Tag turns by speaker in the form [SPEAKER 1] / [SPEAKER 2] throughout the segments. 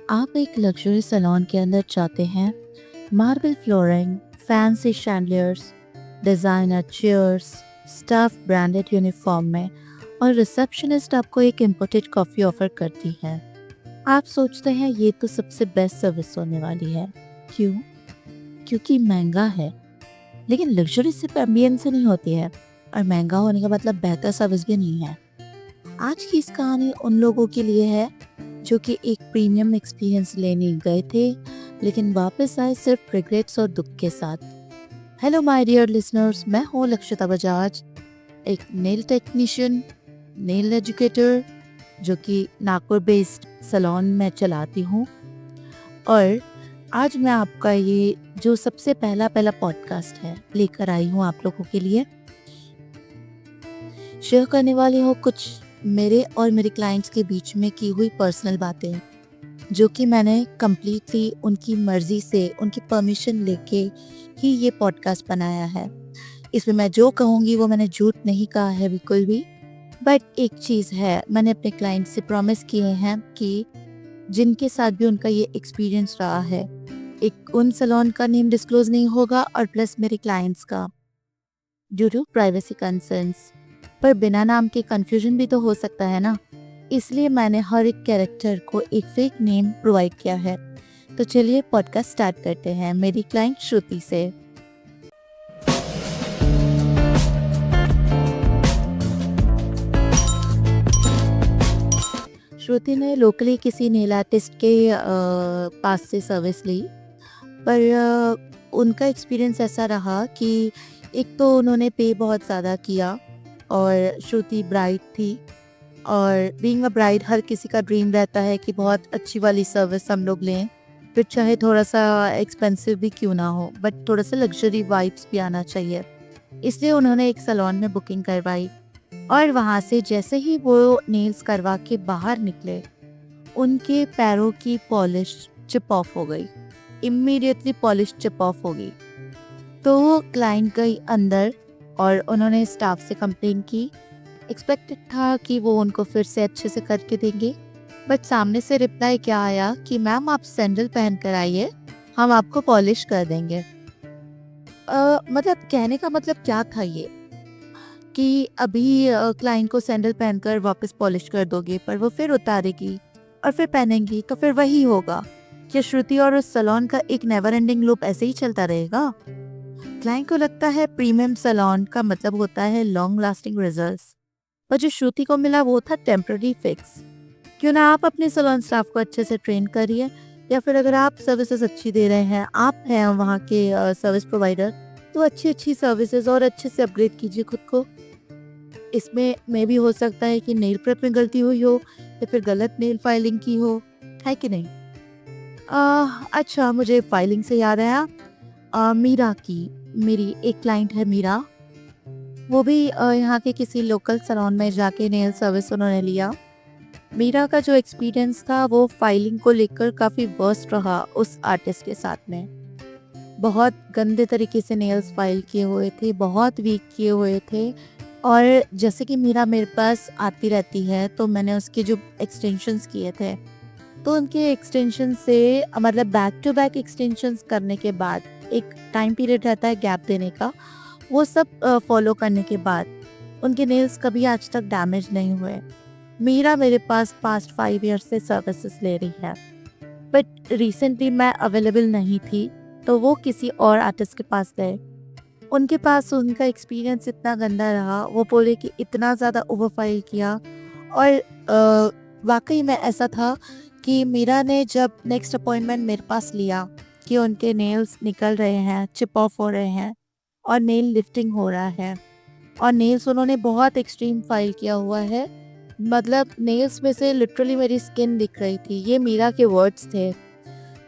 [SPEAKER 1] आप एक luxury salon के अंदर जाते हैं। Marble flooring, fancy chandeliers, designer chairs, staff branded uniform में और रिसेप्शनिस्ट आपको एक इम्पोर्टेड कॉफ़ी ऑफर करती है। आप सोचते हैं ये तो सबसे बेस्ट सर्विस होने वाली है। क्यों? क्योंकि महंगा है। लेकिन लग्जरी सिर्फ एम्बियंस से नहीं होती है, और महंगा होने का मतलब बेहतर सर्विस भी नहीं है। आज की इस कहानी उन लोगों के लिए है जो कि एक प्रीमियम एक्सपीरियंस लेने गए थे, लेकिन वापस आए सिर्फ रिग्रेट्स और दुख के साथ। हेलो माय डियर लिसनर्स, मैं हूँ लक्षिता बजाज, एक नेल टेक्नीशियन, नेल एजुकेटर, जो कि नागपुर बेस्ड सैलून में चलाती हूँ। और आज मैं आपका ये जो सबसे पहला पॉडकास्ट है लेकर आई हूँ आप लोगों के लिए। शेयर करने वाली हूँ कुछ मेरे और मेरे क्लाइंट्स के बीच में की हुई पर्सनल बातें, जो कि मैंने कम्प्लीटली उनकी मर्जी से, उनकी परमिशन लेके ही ये पॉडकास्ट बनाया है। इसमें मैं जो कहूँगी वो मैंने झूठ नहीं कहा है बिल्कुल भी। बट एक चीज़ है, मैंने अपने क्लाइंट से प्रॉमिस किए हैं कि जिनके साथ भी उनका ये एक्सपीरियंस रहा है, एक उन सैलून का नेम डिस्क्लोज नहीं होगा और प्लस मेरे क्लाइंट्स का, ड्यू टू प्राइवेसी कंसर्न्स। पर बिना नाम के कंफ्यूजन भी तो हो सकता है ना, इसलिए मैंने हर एक कैरेक्टर को एक फेक नेम प्रोवाइड किया है। तो चलिए पॉडकास्ट स्टार्ट करते हैं मेरी क्लाइंट श्रुति से। श्रुति ने लोकली किसी नेल आर्टिस्ट के पास से सर्विस ली, पर उनका एक्सपीरियंस ऐसा रहा कि एक तो उन्होंने पे बहुत ज़्यादा किया, और श्रुति ब्राइड थी, और बीइंग अ ब्राइड हर किसी का ड्रीम रहता है कि बहुत अच्छी वाली सर्विस हम लोग लें, फिर चाहे थोड़ा सा एक्सपेंसिव भी क्यों ना हो, बट थोड़ा सा लग्जरी वाइब्स भी आना चाहिए। इसलिए उन्होंने एक सैलून में बुकिंग करवाई, और वहाँ से जैसे ही वो नेल्स करवा के बाहर निकले, उनके पैरों की पॉलिश चिप ऑफ हो गई। इमीडिएटली पॉलिश चिप ऑफ हो गई। तो वो क्लाइंट गई अंदर और उन्होंने स्टाफ से कंप्लेन की। एक्सपेक्टेड था कि वो उनको फिर से अच्छे से करके देंगे, बट सामने से रिप्लाई क्या आया कि मैम आप सैंडल पहन कर आइए, हम आपको पॉलिश कर देंगे। मतलब कहने का मतलब क्या था ये, कि अभी क्लाइंट को सैंडल पहनकर वापस पॉलिश कर दोगे, पर वो फिर उतारेगी और फिर पहनेंगी, तो फिर वही होगा। क्या श्रुति और उस सैलून का एक नेवर एंडिंग लूप ऐसे ही चलता रहेगा? क्लाइंट को लगता है प्रीमियम सैलून का मतलब होता है लॉन्ग लास्टिंग रिजल्ट्स, पर जो श्रुति को मिला वो था टेम्पररी फिक्स। क्यों ना आप अपने सैलून स्टाफ को अच्छे से ट्रेन करिए, या फिर अगर आप सर्विसेज अच्छी दे रहे हैं, आप हैं वहाँ के सर्विस प्रोवाइडर, तो अच्छी अच्छी सर्विसेज और अच्छे से अपग्रेड कीजिए खुद को। इसमें मे भी हो सकता है कि नेल प्रेप में गलती हुई हो, या फिर गलत नेल फाइलिंग की हो, है कि नहीं? अच्छा, मुझे फाइलिंग से याद आया, मीरा की, मेरी एक क्लाइंट है मीरा, वो भी यहाँ के किसी लोकल सैलून में जाके नेल सर्विस उन्होंने लिया। मीरा का जो एक्सपीरियंस था वो फाइलिंग को लेकर काफ़ी वर्स्ट रहा उस आर्टिस्ट के साथ में। बहुत गंदे तरीके से नेल्स फाइल किए हुए थे, बहुत वीक किए हुए थे। और जैसे कि मीरा मेरे पास आती रहती है, तो मैंने उसके जो एक्सटेंशंस किए थे, तो उनके एक्सटेंशन से मतलब बैक टू बैक एक्सटेंशंस करने के बाद एक टाइम पीरियड रहता है गैप देने का, वो सब फॉलो करने के बाद उनके नेल्स कभी आज तक डैमेज नहीं हुए। मीरा मेरे पास पास्ट 5 ईयर से सर्विसेज ले रही है, बट रिसेंटली मैं अवेलेबल नहीं थी, तो वो किसी और आर्टिस्ट के पास गए। उनके पास उनका एक्सपीरियंस इतना गंदा रहा, वो बोले कि इतना ज़्यादा ओवरफाइल किया। और वाकई में ऐसा था कि मीरा ने जब नेक्स्ट अपॉइंटमेंट मेरे पास लिया कि उनके नेल्स निकल रहे हैं, चिप ऑफ हो रहे हैं और नेल लिफ्टिंग हो रहा है, और नेल्स उन्होंने बहुत एक्सट्रीम फाइल किया हुआ है, मतलब नेल्स में से लिटरली मेरी स्किन दिख रही थी, ये मीरा के वर्ड्स थे।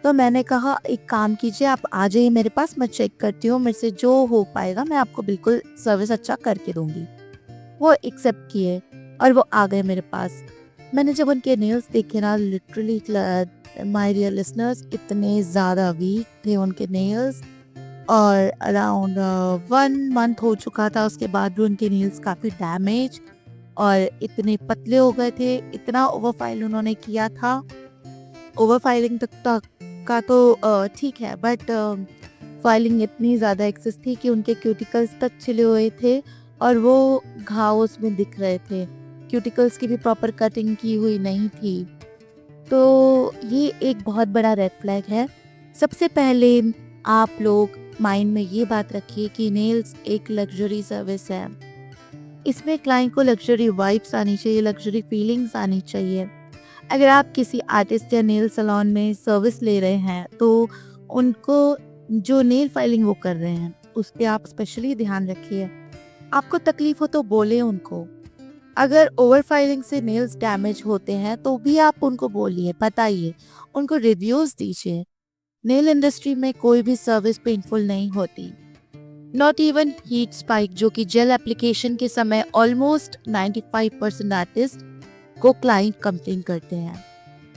[SPEAKER 1] तो मैंने कहा एक काम कीजिए, आप आ जाइए मेरे पास, मैं चेक करती हूँ, मेरे से जो हो पाएगा मैं आपको बिल्कुल सर्विस अच्छा करके दूंगी। वो एक्सेप्ट किए और वो आ गए मेरे पास। मैंने जब उनके नेल्स देखे ना, लिटरली माय डियर लिसनर्स, इतने ज़्यादा वीक थे उनके नेल्स, और अराउंड 1 मंथ हो चुका था उसके बाद भी उनके नेल्स काफ़ी डैमेज और इतने पतले हो गए थे, इतना ओवरफाइल उन्होंने किया था। ओवर फाइलिंग तक का तो ठीक है, बट फाइलिंग इतनी ज़्यादा एक्सेस थी कि उनके क्यूटिकल्स तक छिले हुए थे और वो घाव उसमें दिख रहे थे। क्यूटिकल्स की भी प्रॉपर कटिंग की हुई नहीं थी। तो ये एक बहुत बड़ा रेड फ्लैग है। सबसे पहले आप लोग माइंड में ये बात रखिए कि नेल्स एक लग्ज़री सर्विस है। इसमें क्लाइंट को लग्ज़री वाइब्स आनी चाहिए, लग्ज़री फीलिंग्स आनी चाहिए। अगर आप किसी आर्टिस्ट या नेल सैलून में सर्विस ले रहे हैं, तो उनको जो नेल फाइलिंग वो कर रहे हैं, उस पे आप स्पेशली ध्यान रखिए। आपको तकलीफ हो तो बोलें उनको। अगर ओवर फाइलिंग से नेल्स डैमेज होते हैं, तो भी आप उनको बोलिए, बताइए, उनको रिव्यूज़ दीजिए। नेल इंडस्ट्री में कोई भी सर्विस पेनफुल नहीं होती। नॉट इवन हीट स्पाइक, जो कि जेल एप्लीकेशन के समय ऑलमोस्ट 95% आर्टिस्ट को क्लाइंट कंप्लेन करते हैं।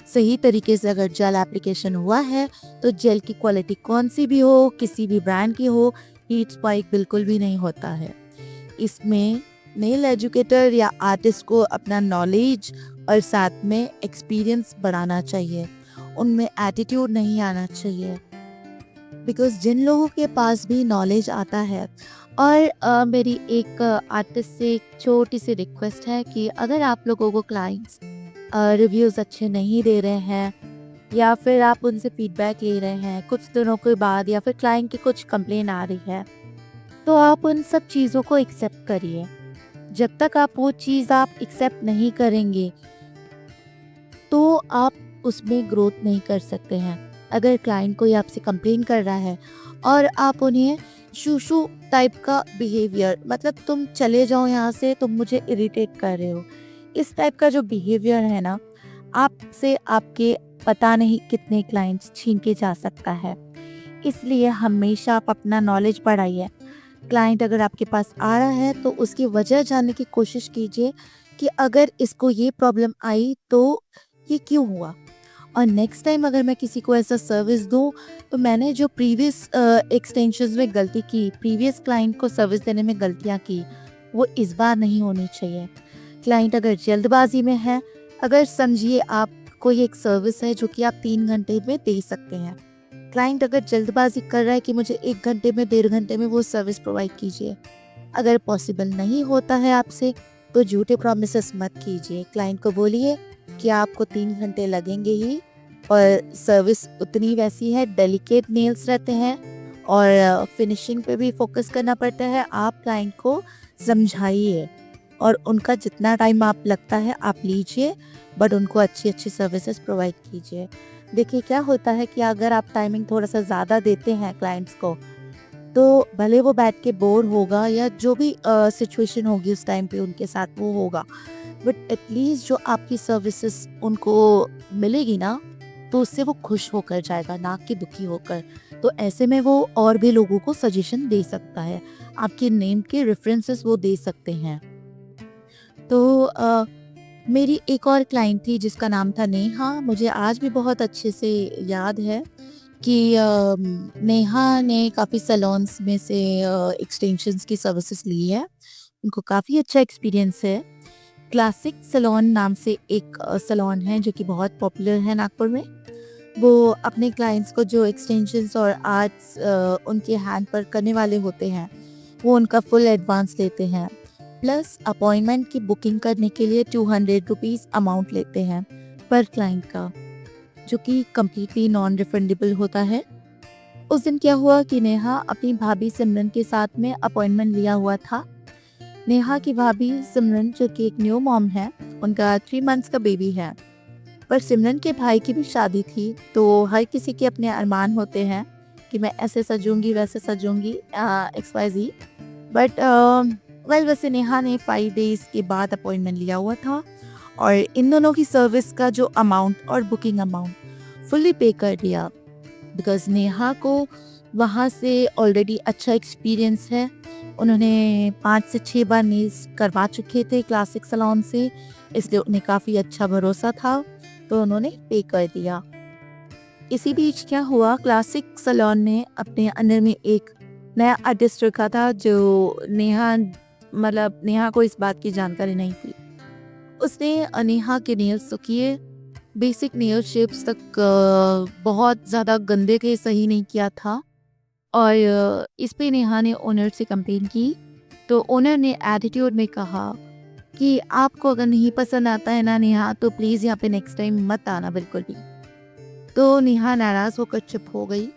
[SPEAKER 1] सही तरीके से अगर जेल एप्लीकेशन हुआ है, तो जेल की क्वालिटी कौन सी भी हो, किसी भी ब्रांड की हो, हीट स्पाइक बिल्कुल भी नहीं होता है। इसमें नेल एजुकेटर या आर्टिस्ट को अपना नॉलेज और साथ में एक्सपीरियंस बढ़ाना चाहिए। उनमें एटीट्यूड नहीं आना चाहिए, बिकॉज जिन लोगों के पास भी नॉलेज आता है। और मेरी एक आर्टिस्ट से एक छोटी सी रिक्वेस्ट है कि अगर आप लोगों को क्लाइंट्स रिव्यूज़ अच्छे नहीं दे रहे हैं, या फिर आप उनसे फीडबैक ले रहे हैं कुछ दिनों के बाद, या फिर क्लाइंट की कुछ कंप्लेन आ रही है, तो आप उन सब चीज़ों को एक्सेप्ट करिए। जब तक आप वो चीज़ आप एक्सेप्ट नहीं करेंगे, तो आप उसमें ग्रोथ नहीं कर सकते हैं। अगर क्लाइंट कोई आपसे कंप्लेन कर रहा है और आप उन्हें शू टाइप का बिहेवियर, मतलब तुम चले जाओ यहाँ से, तुम मुझे इरिटेट कर रहे हो, इस टाइप का जो बिहेवियर है ना, आपसे आपके पता नहीं कितने क्लाइंट्स छीन के जा सकता है। इसलिए हमेशा आप अपना नॉलेज बढ़ाइए। क्लाइंट अगर आपके पास आ रहा है, तो उसकी वजह जानने की कोशिश कीजिए कि अगर इसको ये प्रॉब्लम आई तो ये क्यों हुआ। और नेक्स्ट टाइम अगर मैं किसी को ऐसा सर्विस दूँ, तो मैंने जो प्रीवियस एक्सटेंशंस में गलती की, प्रीवियस क्लाइंट को सर्विस देने में गलतियाँ की, वो इस बार नहीं होनी चाहिए। क्लाइंट अगर जल्दबाजी में है, अगर समझिए आप कोई एक सर्विस है जो कि आप 3 घंटे में दे सकते हैं। क्लाइंट अगर जल्दबाजी कर रहा है कि मुझे 1 घंटे में, 1.5 घंटे में वो सर्विस प्रोवाइड कीजिए। अगर पॉसिबल नहीं होता है आपसे, तो झूठे प्रॉमिसेस मत कीजिए। क्लाइंट को बोलिए कि आपको 3 घंटे लगेंगे ही, और सर्विस उतनी वैसी है, डेलिकेट नेल्स रहते हैं और फिनिशिंग पे भी फोकस करना पड़ता है। आप क्लाइंट को समझाइए और उनका जितना टाइम आप लगता है आप लीजिए, बट उनको अच्छी सर्विसेज प्रोवाइड कीजिए। देखिए क्या होता है कि अगर आप टाइमिंग थोड़ा सा ज़्यादा देते हैं क्लाइंट्स को, तो भले वो बैठ के बोर होगा या जो भी सिचुएशन होगी उस टाइम पे उनके साथ वो होगा, बट एटलीस्ट जो आपकी सर्विसेज उनको मिलेगी ना, तो उससे वो खुश होकर जाएगा, ना कि दुखी होकर। तो ऐसे में वो और भी लोगों को सजेशन दे सकता है, आपके नेम के रेफरेंसेस वो दे सकते हैं। तो मेरी एक और क्लाइंट थी जिसका नाम था नेहा। मुझे आज भी बहुत अच्छे से याद है कि नेहा ने काफ़ी सैलून्स में से एक्सटेंशंस की सर्विसेज ली है। उनको काफ़ी अच्छा एक्सपीरियंस है। क्लासिक सैलून नाम से एक सैलून है जो कि बहुत पॉपुलर है नागपुर में। वो अपने क्लाइंट्स को जो एक्सटेंशंस और आर्ट्स उनके हैंड पर करने वाले होते हैं, वो उनका फुल एडवांस लेते हैं। प्लस अपॉइंटमेंट की बुकिंग करने के लिए 200 रुपीज़ अमाउंट लेते हैं पर क्लाइंट का, जो कि कम्प्लीटली नॉन रिफंडेबल होता है। उस दिन क्या हुआ कि नेहा अपनी भाभी सिमरन के साथ में अपॉइंटमेंट लिया हुआ था। नेहा की भाभी सिमरन, जो कि एक न्यू मॉम है, उनका 3 मंथ्स का बेबी है। पर सिमरन के भाई की भी शादी थी, तो हर किसी के अपने अरमान होते हैं कि मैं ऐसे सजूंगी, वैसे सजूंगी, XYZ। बट वेल, वैसे नेहा ने 5 डेज़ के बाद अपॉइंटमेंट लिया हुआ था और इन दोनों की सर्विस का जो अमाउंट और बुकिंग अमाउंट फुल्ली पे कर दिया, बिकॉज़ नेहा को वहाँ से ऑलरेडी अच्छा एक्सपीरियंस है। उन्होंने 5 से 6 बार नेल्स करवा चुके थे क्लासिक सैलून से, इसलिए उन्हें काफ़ी अच्छा भरोसा था, तो उन्होंने पे कर दिया। इसी बीच क्या हुआ, क्लासिक सैलून ने अपने अंडर में एक नया आर्टिस्ट रखा था जो नेहा को इस बात की जानकारी नहीं थी। उसने नेहा के नेल्स तो किए, बेसिक नेल शेप्स तक बहुत ज़्यादा गंदे थे, सही नहीं किया था। और इस पे नेहा ने ओनर से कंप्लेन की, तो ओनर ने एटीट्यूड में कहा कि आपको अगर नहीं पसंद आता है ना नेहा, तो प्लीज़ यहाँ पे नेक्स्ट टाइम मत आना बिल्कुल भी। तो नेहा नाराज़ होकर चुप हो गई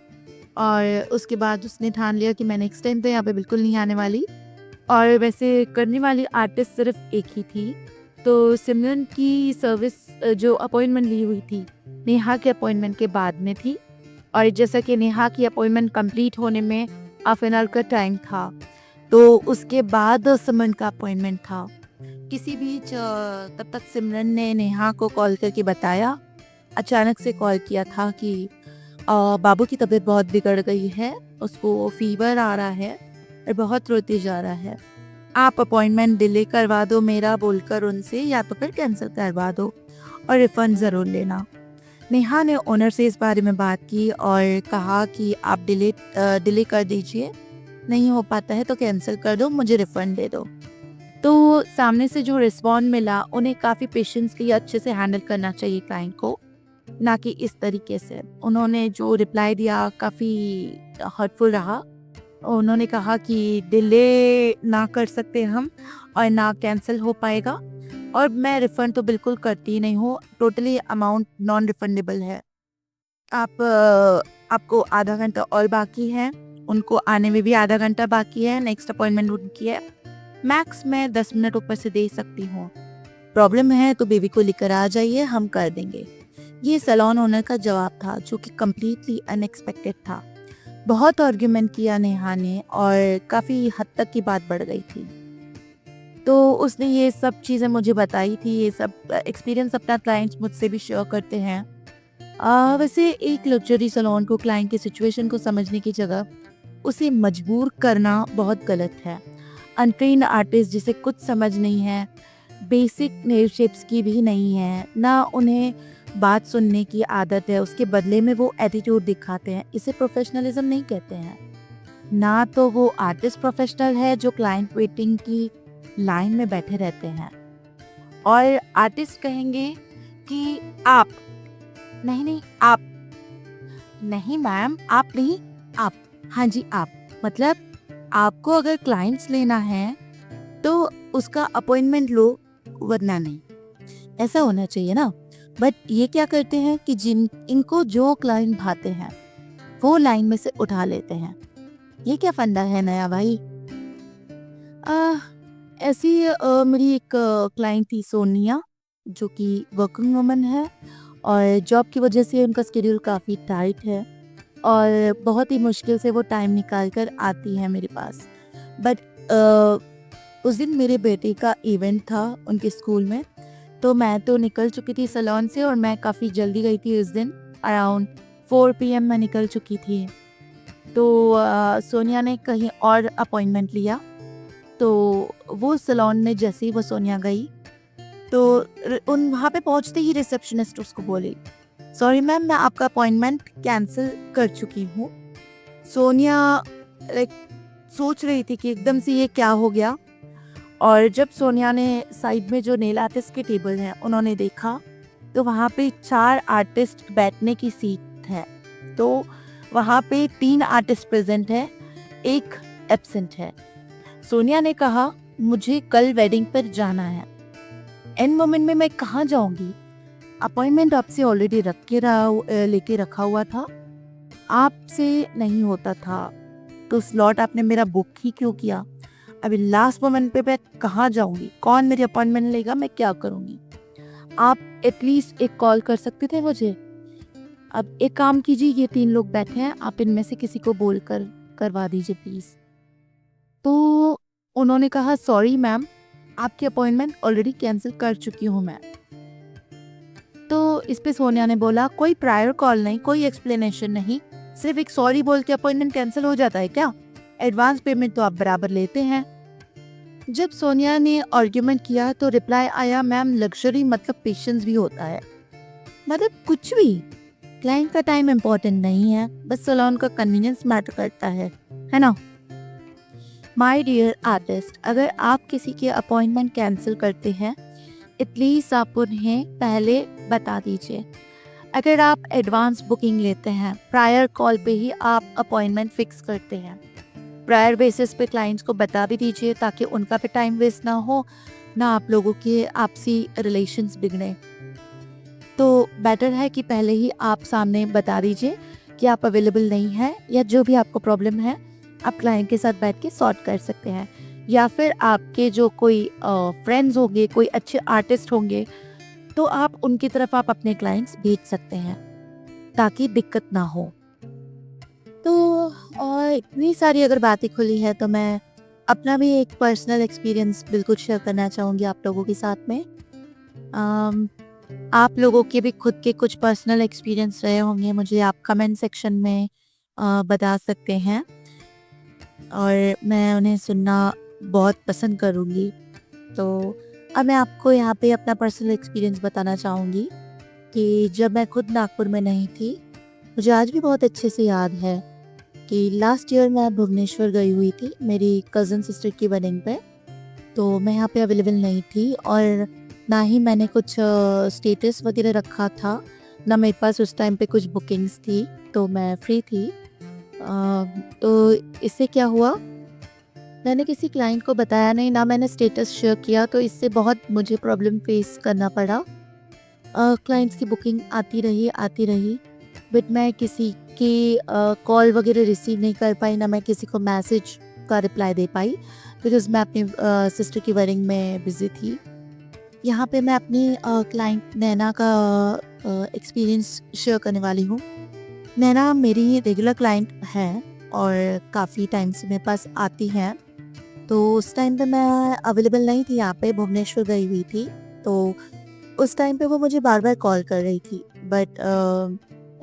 [SPEAKER 1] और उसके बाद उसने ठान लिया कि मैं नेक्स्ट टाइम तो यहाँ पे बिल्कुल नहीं आने वाली। और वैसे करने वाली आर्टिस्ट सिर्फ एक ही थी। तो सिमरन की सर्विस जो अपॉइंटमेंट ली हुई थी, नेहा के अपॉइंटमेंट के बाद में थी। और जैसा कि नेहा की अपॉइंटमेंट कंप्लीट होने में हाफ एन आवर का टाइम था, तो उसके बाद सिमरन का अपॉइंटमेंट था। किसी बीच तब तक सिमरन ने नेहा को कॉल करके बताया, अचानक से कॉल किया था कि बाबू की तबीयत बहुत बिगड़ गई है, उसको फीवर आ रहा है और बहुत रोते जा रहा है। आप अपॉइंटमेंट डिले करवा दो मेरा बोलकर उनसे, या तो फिर कैंसिल करवा दो और रिफंड ज़रूर लेना। नेहा ने ओनर से इस बारे में बात की और कहा कि आप डिले कर दीजिए, नहीं हो पाता है तो कैंसिल कर दो, मुझे रिफंड दे दो। तो सामने से जो रिस्पॉन्ड मिला, उन्हें काफ़ी पेशेंसली अच्छे से हैंडल करना चाहिए क्लाइंट को, ना कि इस तरीके से। उन्होंने जो रिप्लाई दिया काफ़ी हर्टफुल रहा। उन्होंने कहा कि डिले ना कर सकते हम और ना कैंसिल हो पाएगा, और मैं रिफ़ंड तो बिल्कुल करती ही नहीं हूँ, टोटली अमाउंट नॉन रिफंडेबल है। आपको आधा घंटा और बाकी है, उनको आने में भी आधा घंटा बाकी है, नेक्स्ट अपॉइंटमेंट उनकी है। मैक्स मैं 10 मिनट ऊपर से दे सकती हूँ। प्रॉब्लम है तो बेबी को लेकर आ जाइए, हम कर देंगे। ये सैलून ओनर का जवाब था, जो कि कम्प्लीटली अनएक्सपेक्टेड था। बहुत आर्ग्यूमेंट किया नेहा ने और काफ़ी हद तक की बात बढ़ गई थी। तो उसने ये सब चीज़ें मुझे बताई थी, ये सब एक्सपीरियंस अपना क्लाइंट्स मुझसे भी शेयर करते हैं। वैसे एक लग्जरी सैलून को क्लाइंट की सिचुएशन को समझने की जगह उसे मजबूर करना बहुत गलत है। अनट्रेन्ड आर्टिस्ट जिसे कुछ समझ नहीं है, बेसिक नेल शेप्स की भी नहीं है, ना उन्हें बात सुनने की आदत है, उसके बदले में वो एटीट्यूड दिखाते हैं, इसे प्रोफेशनलिज्म नहीं कहते हैं। ना तो वो आर्टिस्ट प्रोफेशनल है जो क्लाइंट वेटिंग की लाइन में बैठे रहते हैं। और आर्टिस्ट कहेंगे कि आप, नहीं नहीं आप, नहीं मैम आप नहीं, आप, हाँ जी आप, मतलब आपको अगर क्लाइंट्स लेना है तो उसका अपॉइंटमेंट लो, वरना नहीं। ऐसा होना चाहिए ना। बट ये क्या करते हैं कि इनको जो क्लाइंट भाते हैं वो लाइन में से उठा लेते हैं। ये क्या फंडा है नया भाई। आ, ऐसी मेरी एक क्लाइंट थी सोनिया, जो कि वर्किंग वुमन है और जॉब की वजह से उनका शेड्यूल काफ़ी टाइट है और बहुत ही मुश्किल से वो टाइम निकाल कर आती है मेरे पास। बट उस दिन मेरे बेटे का इवेंट था उनके स्कूल में, तो मैं तो निकल चुकी थी सैलून से और मैं काफ़ी जल्दी गई थी उस दिन, अराउंड 4 PM मैं निकल चुकी थी। तो सोनिया ने कहीं और अपॉइंटमेंट लिया, तो वो सैलून में जैसे ही वो सोनिया गई, तो उन वहाँ पे पहुँचते ही रिसेप्शनिस्ट उसको बोली, सॉरी मैम मैं आपका अपॉइंटमेंट कैंसिल कर चुकी हूँ। सोनिया लाइक सोच रही थी कि एकदम से ये क्या हो गया, और जब सोनिया ने साइड में जो नेल आर्टिस्ट के टेबल हैं उन्होंने देखा, तो वहाँ पे 4 आर्टिस्ट बैठने की सीट है। तो वहाँ पे 3 आर्टिस्ट प्रेजेंट है, 1 एब्सेंट है। सोनिया ने कहा मुझे कल वेडिंग पर जाना है। एंड मोमेंट में मैं कहाँ जाऊँगी, अपॉइंटमेंट आपसे ऑलरेडी लेके रखा हुआ था, आपसे नहीं होता था तो स्लॉट आपने मेरा बुक ही क्यों किया। अभी लास्ट मोमेंट पे मैं कहाँ जाऊँगी, कौन मेरी अपॉइंटमेंट लेगा, मैं क्या करूँगी। आप एटलीस्ट एक कॉल कर सकते थे मुझे। अब एक काम कीजिए, ये 3 लोग बैठे हैं, आप इनमें से किसी को बोल कर करवा दीजिए प्लीज़। तो उन्होंने कहा सॉरी मैम, आपकी अपॉइंटमेंट ऑलरेडी कैंसिल कर चुकी हूँ मैं। तो इस पे सोनिया ने बोला कोई प्रायर कॉल नहीं, कोई एक्सप्लेनेशन नहीं, सिर्फ एक सॉरी बोल के अपॉइंटमेंट कैंसिल हो जाता है क्या? एडवांस पेमेंट तो आप बराबर लेते हैं। जब सोनिया ने आर्ग्यूमेंट किया तो रिप्लाई आया, मैम लग्जरी मतलब पेशेंस भी होता है। मतलब कुछ भी, क्लाइंट का टाइम इम्पोर्टेंट नहीं है, बस सैलून का कन्वीनियंस मैटर करता है ना। माय डियर आर्टिस्ट, अगर आप किसी के अपॉइंटमेंट कैंसिल करते हैं एटलीस्ट आप उन्हें पहले बता दीजिए। अगर आप एडवांस बुकिंग लेते हैं, प्रायर कॉल पे ही आप अपॉइंटमेंट फिक्स करते हैं, प्रायर बेसिस पे क्लाइंट्स को बता भी दीजिए ताकि उनका भी टाइम वेस्ट ना हो, ना आप लोगों के आपसी रिलेशंस बिगड़े। तो बेटर है कि पहले ही आप सामने बता दीजिए कि आप अवेलेबल नहीं हैं, या जो भी आपको प्रॉब्लम है आप क्लाइंट के साथ बैठ के सॉर्ट कर सकते हैं। या फिर आपके जो कोई फ्रेंड्स होंगे, कोई अच्छे आर्टिस्ट होंगे, तो आप उनकी तरफ आप अपने क्लाइंट्स भेज सकते हैं ताकि दिक्कत ना हो। तो इतनी सारी अगर बातें खुली है तो मैं अपना भी एक पर्सनल एक्सपीरियंस बिल्कुल शेयर करना चाहूँगी आप लोगों के साथ में। अम, आप लोगों के भी खुद के कुछ पर्सनल एक्सपीरियंस रहे होंगे, मुझे आप कमेंट सेक्शन में बता सकते हैं और मैं उन्हें सुनना बहुत पसंद करूँगी। तो अब मैं आपको यहाँ पे अपना पर्सनल एक्सपीरियंस बताना चाहूँगी कि जब मैं खुद नागपुर में नहीं थी, मुझे आज भी बहुत अच्छे से याद है कि लास्ट ईयर मैं भुवनेश्वर गई हुई थी मेरी कज़न सिस्टर की वेडिंग पे। तो मैं यहाँ पे अवेलेबल नहीं थी और ना ही मैंने कुछ स्टेटस वगैरह रखा था, ना मेरे पास उस टाइम पे कुछ बुकिंग्स थी, तो मैं फ्री थी। तो इससे क्या हुआ, मैंने किसी क्लाइंट को बताया नहीं, ना मैंने स्टेटस शेयर किया, तो इससे बहुत मुझे प्रॉब्लम फेस करना पड़ा। क्लाइंट्स की बुकिंग आती रही, बट मैं किसी की कॉल वगैरह रिसीव नहीं कर पाई, ना मैं किसी को मैसेज का रिप्लाई दे पाई, बिकॉज़ मैं अपनी सिस्टर की वेडिंग में बिज़ी थी। यहाँ पे मैं अपनी क्लाइंट नैना का एक्सपीरियंस शेयर करने वाली हूँ। नैना मेरी रेगुलर क्लाइंट है और काफ़ी टाइम से मेरे पास आती हैं। तो उस टाइम पे मैं अवेलेबल नहीं थी, यहाँ पे भुवनेश्वर गई हुई थी। तो उस टाइम पे वो मुझे बार-बार कॉल कर रही थी, but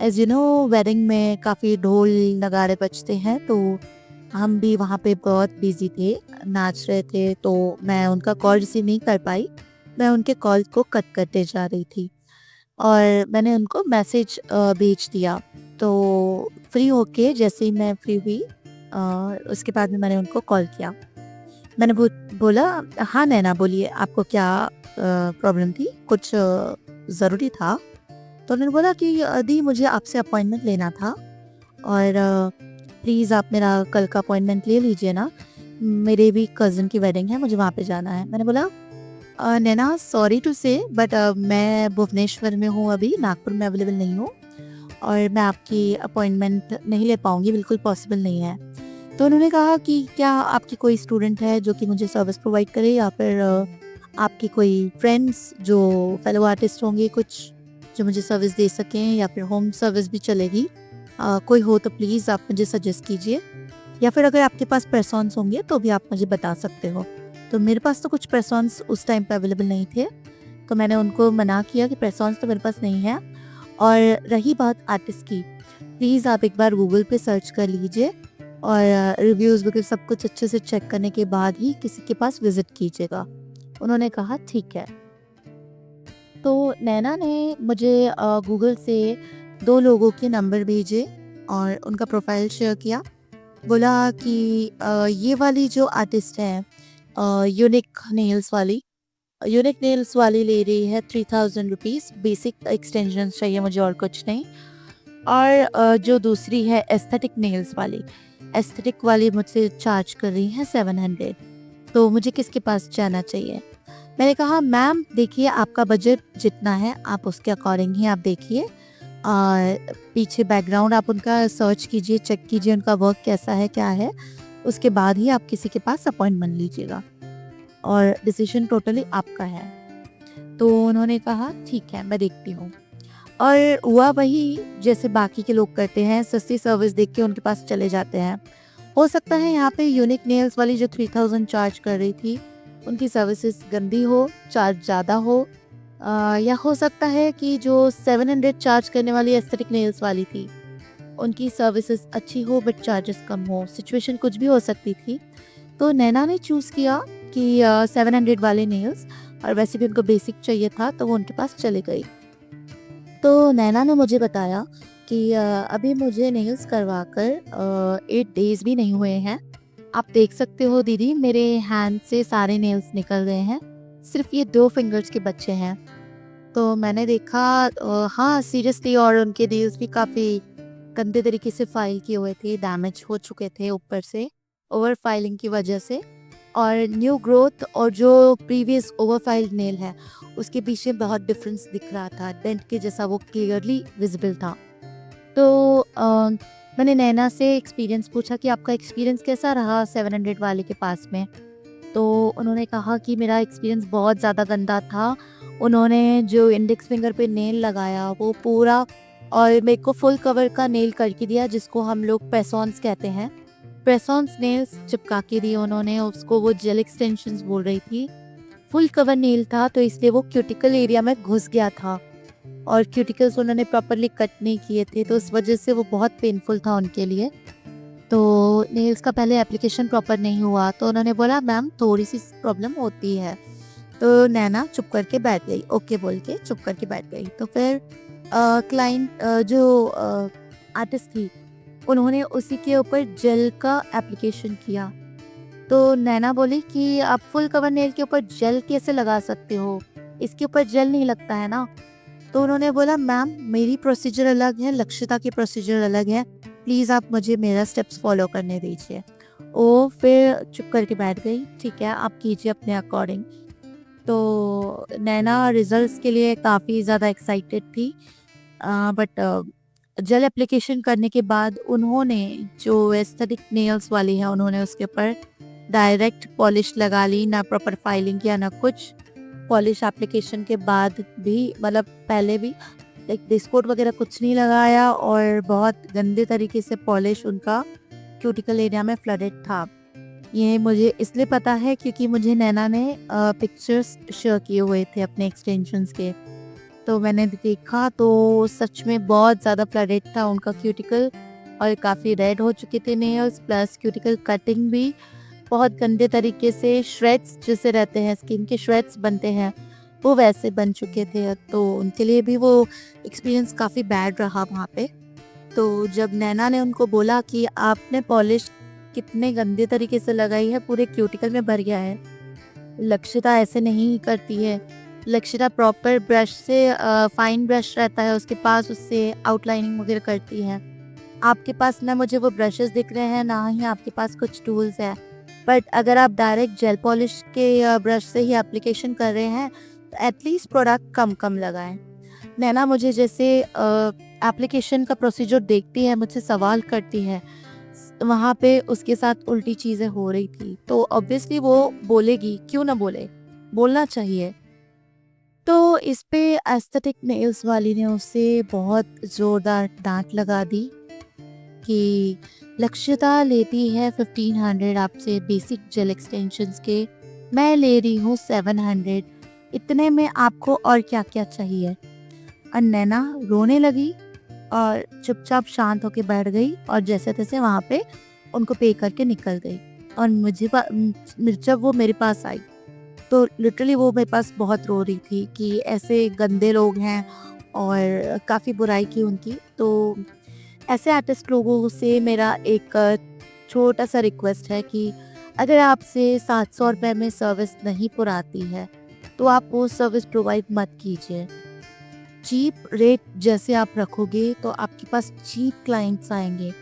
[SPEAKER 1] as you know wedding में काफ़ी ढोल नगाड़े बजते हैं, तो हम भी वहाँ पे बहुत बिज़ी थे, नाच रहे थे, तो मैं उनका कॉल रिसीव नहीं कर पाई। मैं उनके कॉल को कट करते जा रही थी और मैंने उनको मैसेज भेज दिया। तो फ्री होके जैसे ही मैं फ्री हुई, उसके बाद में मैंने उनको कॉल किया। मैंने बोला, हाँ नैना बोलिए, आपको क्या प्रॉब्लम थी, कुछ ज़रूरी था? तो उन्होंने बोला कि दी मुझे आपसे अपॉइंटमेंट लेना था और प्लीज़ आप मेरा कल का अपॉइंटमेंट ले लीजिए ना, मेरे भी कज़न की वेडिंग है, मुझे वहाँ पे जाना है। मैंने बोला, नैना सॉरी टू से बट मैं भुवनेश्वर में हूँ, अभी नागपुर में अवेलेबल नहीं हूँ और मैं आपकी अपॉइंटमेंट नहीं ले पाऊँगी, बिल्कुल पॉसिबल नहीं है। तो उन्होंने कहा कि क्या आपकी कोई स्टूडेंट है जो कि मुझे सर्विस प्रोवाइड करे, या फिर आपकी कोई फ्रेंड्स जो फेलो आर्टिस्ट होंगे कुछ, जो मुझे सर्विस दे सकें, या फिर होम सर्विस भी चलेगी। कोई हो तो प्लीज़ आप मुझे सजेस्ट कीजिए, या फिर अगर आपके पास पर्सन्स होंगे तो भी आप मुझे बता सकते हो। तो मेरे पास तो कुछ पर्सन्स उस टाइम पे अवेलेबल नहीं थे, तो मैंने उनको मना किया कि पर्सन्स तो मेरे पास नहीं है। और रही बात आर्टिस्ट की, प्लीज़ आप एक बार गूगल पे सर्च कर लीजिए और रिव्यूज़ वगैरह सब कुछ अच्छे से चेक करने के बाद ही किसी के पास विज़िट कीजिएगा। उन्होंने कहा ठीक है। तो नैना ने मुझे गूगल से 2 लोगों के नंबर भेजे और उनका प्रोफाइल शेयर किया। बोला कि ये वाली जो आर्टिस्ट है, यूनिक नेल्स वाली ले रही है 3000 रुपीज़, बेसिक एक्सटेंशंस चाहिए मुझे और कुछ नहीं। और जो दूसरी है एस्थेटिक वाली मुझसे चार्ज कर रही है 700। तो मुझे किसके पास जाना चाहिए? मैंने कहा मैम देखिए, आपका बजट जितना है आप उसके अकॉर्डिंग ही आप देखिए, पीछे बैकग्राउंड आप उनका सर्च कीजिए, चेक कीजिए उनका वर्क कैसा है, क्या है, उसके बाद ही आप किसी के पास अपॉइंटमेंट लीजिएगा और डिसीजन टोटली आपका है। तो उन्होंने कहा ठीक है, मैं देखती हूँ। और हुआ वही जैसे बाकी के लोग करते हैं, सस्ती सर्विस देख के उनके पास चले जाते हैं। हो सकता है यहाँ पे यूनिक नेल्स वाली जो 3000 चार्ज कर रही थी, उनकी सर्विसेज गंदी हो, चार्ज ज़्यादा हो, या हो सकता है कि जो 700 चार्ज करने वाली एस्थेटिक नेल्स वाली थी, उनकी सर्विसेज अच्छी हो बट चार्जेस कम हो, सिचुएशन कुछ भी हो सकती थी। तो नैना ने चूज़ किया कि 700 वाले नेल्स, और वैसे भी उनको बेसिक चाहिए था तो वो उनके पास चली गई। तो नैना ने मुझे बताया कि अभी मुझे नेल्स करवा कर 8 डेज़ भी नहीं हुए हैं। आप देख सकते हो दीदी, मेरे हैंड से सारे नेल्स निकल गए हैं। सिर्फ ये 2 फिंगर्स के बच्चे हैं। तो मैंने देखा हाँ सीरियसली, और उनके नेल्स भी काफ़ी गंदे तरीके से फाइल किए हुए थे, डैमेज हो चुके थे ऊपर से ओवर फाइलिंग की वजह से। और न्यू ग्रोथ और जो प्रीवियस ओवर फाइल्ड नेल है उसके बीच में बहुत डिफरेंस दिख रहा था, डेंट के जैसा वो क्लियरली विजिबल था। तो मैंने नैना से एक्सपीरियंस पूछा कि आपका एक्सपीरियंस कैसा रहा 700 वाले के पास में। तो उन्होंने कहा कि मेरा एक्सपीरियंस बहुत ज़्यादा गंदा था। उन्होंने जो इंडेक्स फिंगर पे नेल लगाया वो पूरा, और मेरे को फुल कवर का नेल करके दिया जिसको हम लोग प्रेसॉन्स कहते हैं। प्रेसॉन्स नेल्स चिपका के दिए उन्होंने, उसको वो जेल एक्सटेंशंस बोल रही थी। फुल कवर नेल था तो इसलिए वो क्यूटिकल एरिया में घुस गया था, और क्यूटिकल्स उन्होंने प्रॉपरली कट नहीं किए थे तो इस वजह से वो बहुत पेनफुल था उनके लिए। तो नेल्स का पहले एप्लीकेशन प्रॉपर नहीं हुआ तो उन्होंने बोला मैम थोड़ी सी प्रॉब्लम होती है। तो नैना चुप करके बैठ गई, ओके बोल के चुप करके बैठ गई। तो फिर क्लाइंट जो आर्टिस्ट थी उन्होंने उसी के ऊपर जेल का एप्लीकेशन किया। तो नैना बोली कि आप फुल कवर नेल के ऊपर जेल कैसे लगा सकते हो, इसके ऊपर जेल नहीं लगता है ना। तो उन्होंने बोला मैम मेरी प्रोसीजर अलग है, लक्षिता की प्रोसीजर अलग है, प्लीज़ आप मुझे मेरा स्टेप्स फॉलो करने दीजिए। वो फिर चुप करके बैठ गई, ठीक है आप कीजिए अपने अकॉर्डिंग। तो नैना रिजल्ट्स के लिए काफ़ी ज़्यादा एक्साइटेड थी, बट जेल एप्लीकेशन करने के बाद उन्होंने जो एस्थेटिक नेल्स वाली है उन्होंने उसके ऊपर डायरेक्ट पॉलिश लगा ली, ना प्रॉपर फाइलिंग किया ना कुछ। पॉलिश एप्लीकेशन के बाद भी, मतलब पहले भी लाइक डिस्कोट वगैरह कुछ नहीं लगाया, और बहुत गंदे तरीके से पॉलिश उनका क्यूटिकल एरिया में फ्लडेड था। ये मुझे इसलिए पता है क्योंकि मुझे नैना ने पिक्चर्स शेयर किए हुए थे अपने एक्सटेंशंस के। तो मैंने देखा तो सच में बहुत ज़्यादा फ्लडेड था उनका क्यूटिकल, और काफ़ी रेड हो चुके थे नेल्स, प्लस क्यूटिकल कटिंग भी बहुत गंदे तरीके से, श्रेड्स जैसे रहते हैं स्किन के श्रेड्स बनते हैं वो वैसे बन चुके थे। तो उनके लिए भी वो एक्सपीरियंस काफ़ी बैड रहा वहाँ पे। तो जब नैना ने उनको बोला कि आपने पॉलिश कितने गंदे तरीके से लगाई है, पूरे क्यूटिकल में भर गया है, लक्षिता ऐसे नहीं करती है। लक्षिता प्रॉपर ब्रश से, फाइन ब्रश रहता है उसके पास, उससे आउटलाइनिंग वगैरह करती है। आपके पास ना मुझे वो ब्रशेस दिख रहे हैं ना ही आपके पास कुछ टूल्स है, बट अगर आप डायरेक्ट जेल पॉलिश के ब्रश से ही एप्लीकेशन कर रहे हैं तो एटलीस्ट प्रोडक्ट कम कम लगाएं। नैना मुझे जैसे एप्लीकेशन का प्रोसीजर देखती है, मुझसे सवाल करती है, वहाँ पे उसके साथ उल्टी चीज़ें हो रही थी, तो ऑब्वियसली वो बोलेगी, क्यों ना बोले, बोलना चाहिए। तो इस पे एस्थेटिक नेल्स वाली ने उससे बहुत ज़ोरदार डांट लगा दी कि लक्षिता लेती है 1500 आपसे बेसिक जेल एक्सटेंशंस के, मैं ले रही हूँ 700, इतने में आपको और क्या क्या चाहिए। और नैना रोने लगी और चुपचाप शांत होके बैठ गई, और जैसे तैसे वहाँ पे उनको पे करके निकल गई। और जब वो मेरे पास आई तो लिटरली वो मेरे पास बहुत रो रही थी कि ऐसे गंदे लोग हैं, और काफ़ी बुराई की उनकी। तो ऐसे आर्टिस्ट लोगों से मेरा एक छोटा सा रिक्वेस्ट है कि अगर आपसे 700 रुपये में सर्विस नहीं पुराती है तो आप वो सर्विस प्रोवाइड मत कीजिए। चीप रेट जैसे आप रखोगे तो आपके पास चीप क्लाइंट्स आएंगे।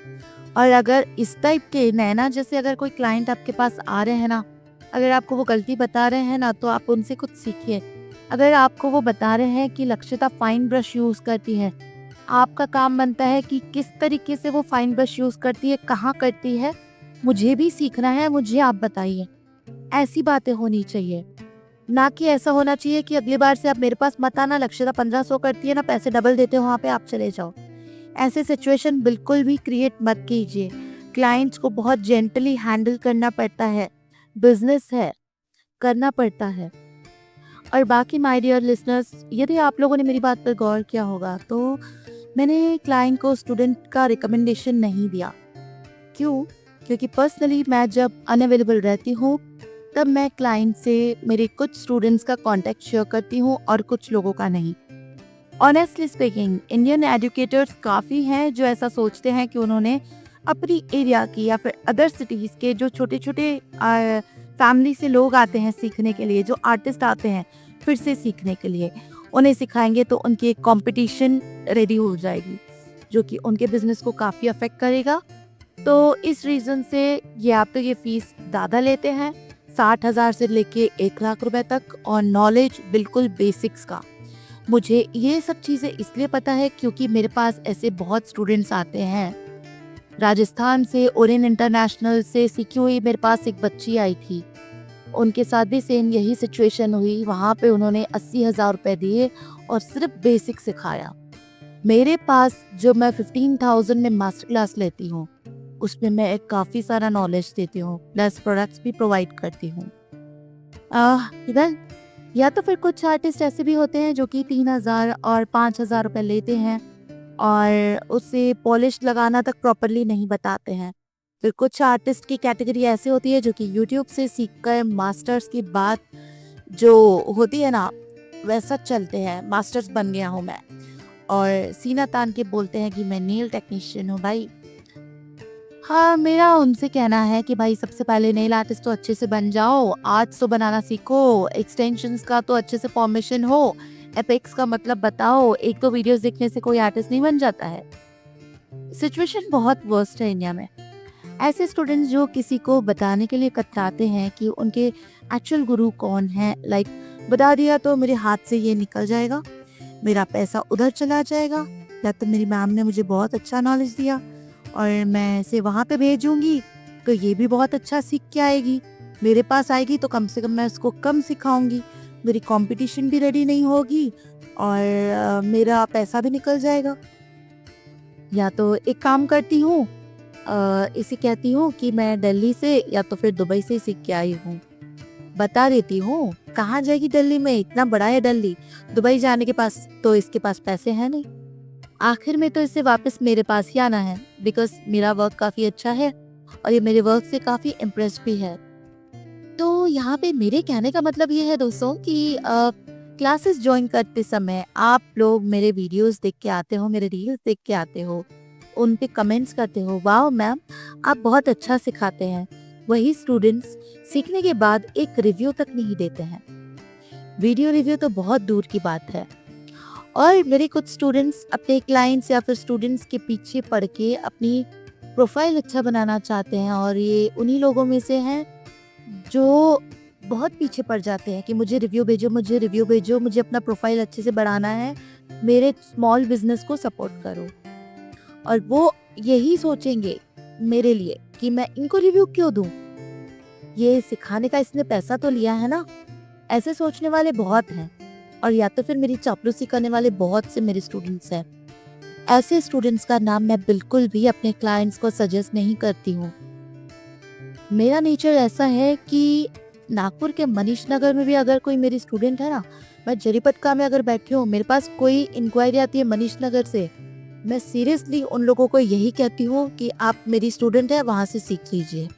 [SPEAKER 1] और अगर इस टाइप के नैना जैसे अगर कोई क्लाइंट आपके पास आ रहे हैं ना, अगर आपको वो गलती बता रहे हैं ना तो आप उनसे कुछ सीखिए। अगर आपको वो बता रहे हैं कि लक्षिता फाइन ब्रश यूज़ करती है, आपका काम बनता है कि किस तरीके से वो फाइन ब्रश यूज़ करती है, कहाँ करती है, मुझे भी सीखना है, मुझे आप बताइए। ऐसी बातें होनी चाहिए, ना कि ऐसा होना चाहिए कि अगली बार से आप मेरे पास मत आना, लक्षिता 1500 करती है ना, पैसे डबल देते हो वहाँ पे, आप चले जाओ। ऐसे सिचुएशन बिल्कुल भी क्रिएट मत कीजिए। क्लाइंट्स को बहुत जेंटली हैंडल करना पड़ता है, बिजनेस है, करना पड़ता है। और बाकी माय डियर लिसनर्स, यदि आप लोगों ने मेरी बात पर गौर किया होगा तो मैंने क्लाइंट को स्टूडेंट का रिकमेंडेशन नहीं दिया। क्यों? क्योंकि पर्सनली मैं जब अनअवेलेबल रहती हूँ तब मैं क्लाइंट से मेरे कुछ स्टूडेंट्स का कांटेक्ट शेयर करती हूँ और कुछ लोगों का नहीं। ऑनेस्टली स्पीकिंग, इंडियन एजुकेटर्स काफ़ी हैं जो ऐसा सोचते हैं कि उन्होंने अपनी एरिया की या फिर अदर सिटीज़ के जो छोटे छोटे फैमिली से लोग आते हैं सीखने के लिए, जो आर्टिस्ट आते हैं फिर से सीखने के लिए, उन्हें सिखाएंगे तो उनकी एक कंपटीशन रेडी हो जाएगी, जो कि उनके बिजनेस को काफ़ी अफेक्ट करेगा। तो इस रीज़न से ये आप तो ये फीस ज़्यादा लेते हैं, 60,000 से लेके 1 लाख रुपए तक, और नॉलेज बिल्कुल बेसिक्स का। मुझे ये सब चीज़ें इसलिए पता है क्योंकि मेरे पास ऐसे बहुत स्टूडेंट्स आते हैं राजस्थान से, ओरियन इंटरनेशनल से सीखी हुई। मेरे पास एक बच्ची आई थी, उनके साथ भी सेम यही सिचुएशन हुई। वहाँ पे उन्होंने 80,000 रुपए दिए और सिर्फ बेसिक सिखाया। मेरे पास जो मैं 15,000 में मास्टर क्लास लेती हूँ, उसमें मैं एक काफ़ी सारा नॉलेज देती हूँ, प्लस प्रोडक्ट्स भी प्रोवाइड करती हूँ। इधर या तो फिर कुछ आर्टिस्ट ऐसे भी होते हैं जो कि 3,000 और 5,000 रुपए लेते हैं और उसे पॉलिश लगाना तक प्रॉपरली नहीं बताते हैं। फिर कुछ आर्टिस्ट की कैटेगरी ऐसे होती है जो कि यूट्यूब से सीखकर मास्टर्स की बात जो होती है ना, वैसा चलते हैं, मास्टर्स बन गया हूँ मैं, और सीना तान के बोलते हैं कि मैं नेल टेक्नीशियन हूँ भाई। हाँ, मेरा उनसे कहना है कि भाई सबसे पहले नेल आर्टिस्ट तो अच्छे से बन जाओ, आर्ट्स तो बनाना सीखो, एक्सटेंशंस का तो अच्छे से फॉर्मेशन हो, एपेक्स का मतलब बताओ। एक तो वीडियोस देखने से कोई आर्टिस्ट नहीं बन जाता है। सिचुएशन बहुत वर्स्ट है इंडिया में। ऐसे स्टूडेंट्स जो किसी को बताने के लिए कतराते हैं कि उनके एक्चुअल गुरु कौन है, लाइक बता दिया तो मेरे हाथ से ये निकल जाएगा, मेरा पैसा उधर चला जाएगा, या तो मेरी मैम ने मुझे बहुत अच्छा नॉलेज दिया और मैं इसे वहाँ पे भेजूंगी तो ये भी बहुत अच्छा सीख के आएगी, मेरे पास आएगी तो कम से कम मैं उसको कम सिखाऊंगी, मेरी कंपटीशन भी रेडी नहीं होगी और मेरा पैसा भी निकल जाएगा। या तो एक काम करती हूँ, इसे कहती हूँ कि मैं दिल्ली से या तो फिर दुबई से सीख के आई हूँ, बता देती हूँ। कहाँ जाएगी दिल्ली में, इतना बड़ा है दिल्ली, दुबई जाने के पास तो इसके पास पैसे हैं नहीं। आखिर में तो इसे वापस मेरे पास ही आना है, बिकॉज मेरा वर्क काफ़ी अच्छा है और ये मेरे वर्क से काफ़ी इम्प्रेस भी है। तो यहाँ पे मेरे कहने का मतलब ये है दोस्तों कि क्लासेस ज्वाइन करते समय आप लोग मेरे वीडियोस देख के आते हो, मेरे रील्स देख के आते हो, उन पे कमेंट्स करते हो, वाह मैम आप बहुत अच्छा सिखाते हैं। वही स्टूडेंट्स सीखने के बाद एक रिव्यू तक नहीं देते हैं। वीडियो रिव्यू तो बहुत दूर की बात है। और मेरे कुछ स्टूडेंट्स अपने क्लाइंट्स या फिर स्टूडेंट्स के पीछे पड़ के अपनी प्रोफाइल अच्छा बनाना चाहते हैं, और ये उन्हीं लोगों में से हैं जो बहुत पीछे पड़ जाते हैं कि मुझे रिव्यू भेजो, मुझे रिव्यू भेजो, मुझे अपना प्रोफाइल अच्छे से बढ़ाना है, मेरे स्मॉल बिजनेस को सपोर्ट करो। और वो यही सोचेंगे मेरे लिए कि मैं इनको रिव्यू क्यों दूं, ये सिखाने का इसने पैसा तो लिया है ना। ऐसे सोचने वाले बहुत हैं, और या तो फिर मेरी चापलूसी करने वाले बहुत से मेरे स्टूडेंट्स हैं। ऐसे स्टूडेंट्स का नाम मैं बिल्कुल भी अपने क्लाइंट्स को सजेस्ट नहीं करती हूँ। मेरा नेचर ऐसा है कि नागपुर के मनीष नगर में भी अगर कोई मेरी स्टूडेंट है ना, मैं जरीपटका में अगर बैठी हूँ, मेरे पास कोई इंक्वायरी आती है मनीष नगर से, मैं सीरियसली उन लोगों को यही कहती हूँ कि आप मेरी स्टूडेंट है, वहाँ से सीख लीजिए,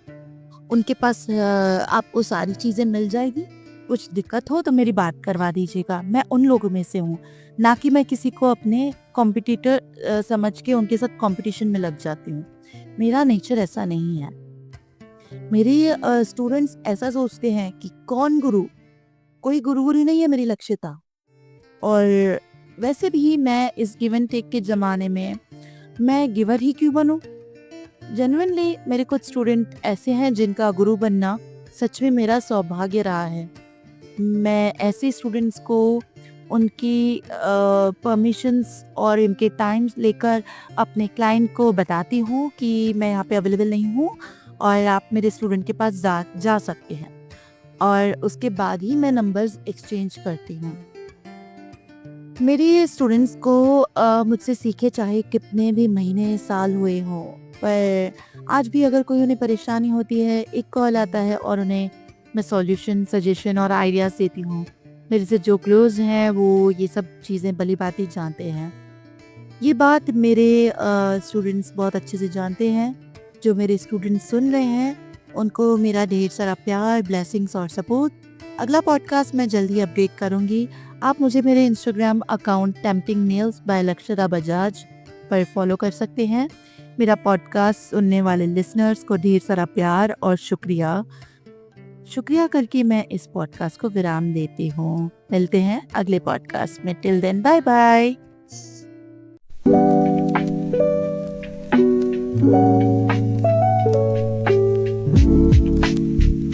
[SPEAKER 1] उनके पास आपको सारी चीज़ें मिल जाएगी। कुछ दिक्कत हो तो मेरी बात करवा दीजिएगा। मैं उन लोगों में से हूँ, ना कि मैं किसी को अपने कॉम्पिटिटर समझ के उनके साथ कंपटीशन में लग जाती हूँ। मेरा नेचर ऐसा नहीं है। मेरे स्टूडेंट्स ऐसा सोचते हैं कि कौन गुरु, कोई गुरु नहीं है मेरी लक्ष्यता। और वैसे भी मैं इस गिव एंड टेक के ज़माने में मैं गिवर ही क्यों बनूं। जेन्युइनली मेरे कुछ स्टूडेंट ऐसे हैं जिनका गुरु बनना सच में मेरा सौभाग्य रहा है। मैं ऐसे स्टूडेंट्स को उनकी परमिशंस और इनके टाइम्स लेकर अपने क्लाइंट को बताती हूँ कि मैं यहाँ पे अवेलेबल नहीं हूँ और आप मेरे स्टूडेंट के पास जा सकते हैं, और उसके बाद ही मैं नंबर्स एक्सचेंज करती हूँ। मेरे स्टूडेंट्स को मुझसे सीखे चाहे कितने भी महीने साल हुए हों, पर आज भी अगर कोई उन्हें परेशानी होती है, एक कॉल आता है और उन्हें मैं सॉल्यूशन, सजेशन और आइडियाज़ देती हूँ। मेरे से जो क्लोज हैं वो ये सब चीज़ें भली भांति जानते हैं। ये बात मेरे स्टूडेंट्स बहुत अच्छे से जानते हैं। जो मेरे स्टूडेंट्स सुन रहे हैं उनको मेरा ढेर सारा प्यार, ब्लेसिंग्स और सपोर्ट। अगला पॉडकास्ट मैं जल्दी अपडेट करूँगी। आप मुझे मेरे Instagram account tempting nails by Lakshara Bajaj पर फॉलो कर सकते हैं। मेरा पॉडकास्ट सुनने वाले लिसनर्स को ढेर सारा प्यार और शुक्रिया। शुक्रिया करके मैं इस पॉडकास्ट को विराम देती हूँ। मिलते हैं अगले पॉडकास्ट में। Till then bye bye.